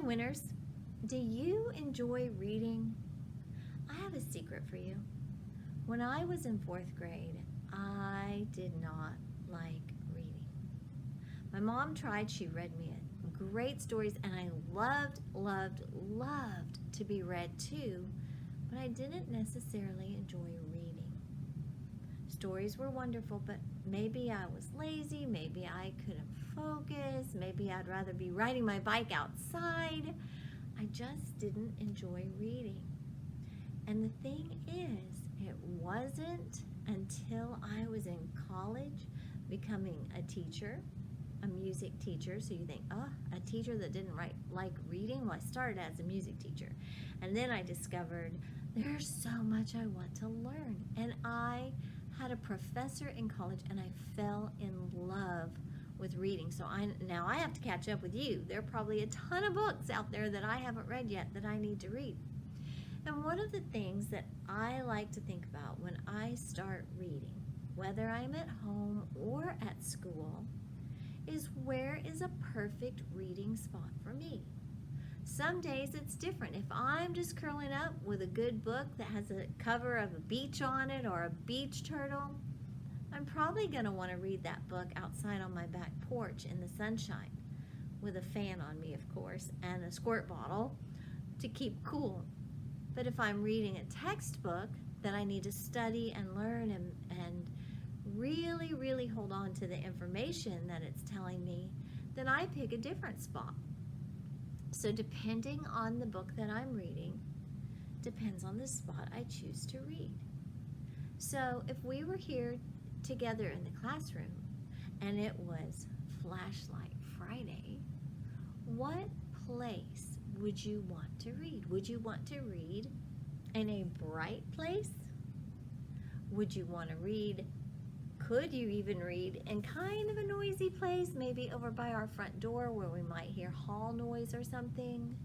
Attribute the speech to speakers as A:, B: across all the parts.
A: winners. Do you enjoy reading? I have a secret for you. When I was in fourth grade, I did not like reading. My mom tried. She read me great stories, and I loved to be read too, but I didn't necessarily enjoy reading. Stories were wonderful, but maybe I was lazy, maybe I couldn't focus, maybe I'd rather be riding my bike outside. I just didn't enjoy reading. And the thing is, it wasn't until I was in college becoming a teacher, a music teacher. So you think, oh, a teacher that didn't like reading? Well, I started as a music teacher. And then I discovered there's so much I want to learn. And I had a professor in college, and I fell in love with reading. So now I have to catch up with you. There are probably a ton of books out there that I haven't read yet that I need to read. And one of the things that I like to think about when I start reading, whether I'm at home or at school, is where is a perfect reading spot for me? Some days it's different. If I'm just curling up with a good book that has a cover of a beach on it or a beach turtle, I'm probably going to want to read that book outside on my back porch in the sunshine with a fan on me, of course, and a squirt bottle to keep cool. But if I'm reading a textbook that I need to study and learn and really hold on to the information that it's telling me, then I pick a different spot. So depending on the book that I'm reading, depends on the spot I choose to read. So if we were here together in the classroom and it was Flashlight Friday, what place would you want to read? Would you want to read in a bright place? Would you want to read, could you even read in kind of a noisy place, maybe over by our front door where we might hear hall noise or something?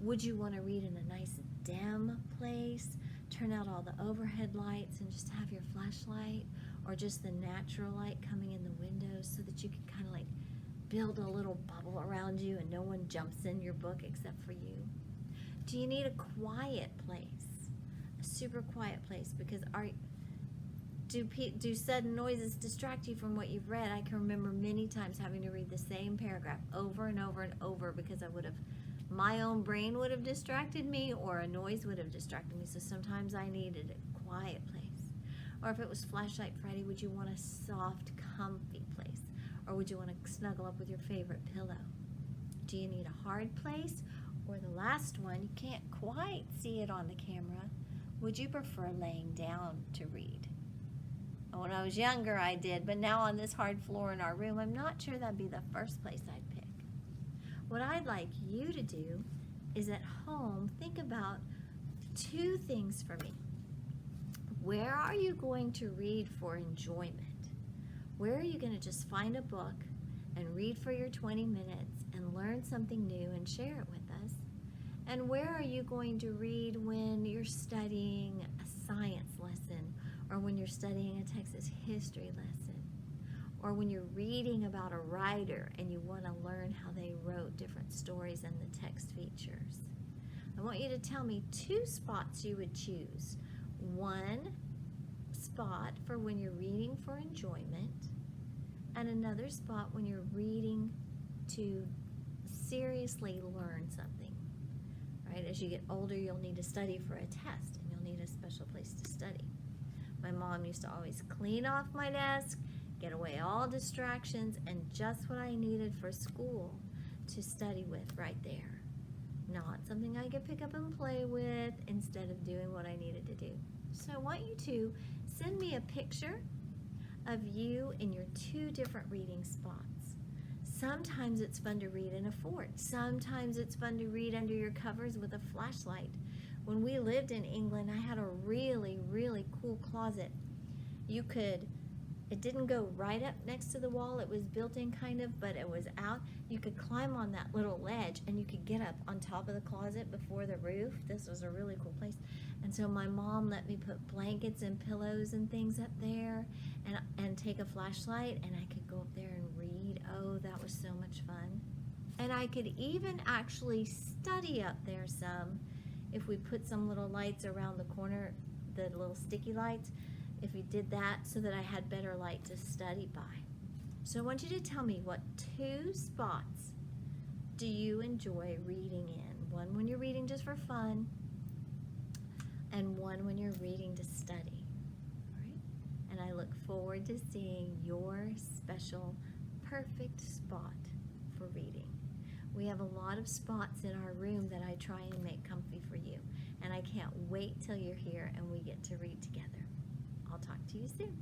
A: Would you want to read in a nice dim place, turn out all the overhead lights and just have your flashlight, or just the natural light coming in the windows so that you can kind of like build a little bubble around you and no one jumps in your book except for you? Do you need a quiet place, a super quiet place? Because do sudden noises distract you from what you've read? I can remember many times having to read the same paragraph over and over because my own brain would have distracted me, or a noise would have distracted me. So sometimes I needed a quiet place. Or if it was Flashlight Friday, would you want a soft, comfy place? Or would you want to snuggle up with your favorite pillow? Do you need a hard place? Or the last one, you can't quite see it on the camera. Would you prefer laying down to read? When I was younger, I did, but now on this hard floor in our room, I'm not sure that'd be the first place I'd pick. What I'd like you to do is at home, think about two things for me. Where are you going to read for enjoyment? Where are you going to just find a book and read for your 20 minutes and learn something new and share it with us? And where are you going to read when you're studying a science lesson, or when you're studying a Texas history lesson, or when you're reading about a writer and you want to learn how they wrote different stories and the text features? I want you to tell me two spots you would choose. One spot for when you're reading for enjoyment, and another spot when you're reading to seriously learn something. Right? As you get older, you'll need to study for a test, and you'll need a special place to study. My mom used to always clean off my desk, get away all distractions, and just what I needed for school to study with right there. Not something I could pick up and play with instead of doing what I needed to do. So I want you to send me a picture of you in your two different reading spots. Sometimes it's fun to read in a fort. Sometimes it's fun to read under your covers with a flashlight. When we lived in England, I had a really cool closet. It didn't go right up next to the wall. It was built in kind of, but it was out. You could climb on that little ledge and you could get up on top of the closet before the roof. This was a really cool place. And so my mom let me put blankets and pillows and things up there and take a flashlight, and I could go up there and read. Oh, that was so much fun. And I could even actually study up there some if we put some little lights around the corner, the little sticky lights, if we did that so that I had better light to study by. So I want you to tell me, what 2 spots do you enjoy reading in? One when you're reading just for fun, and one when you're reading to study. All right? And I look forward to seeing your special, perfect spot for reading. We have a lot of spots in our room that I try and make comfy for you. And I can't wait till you're here and we get to read together. I'll talk to you soon.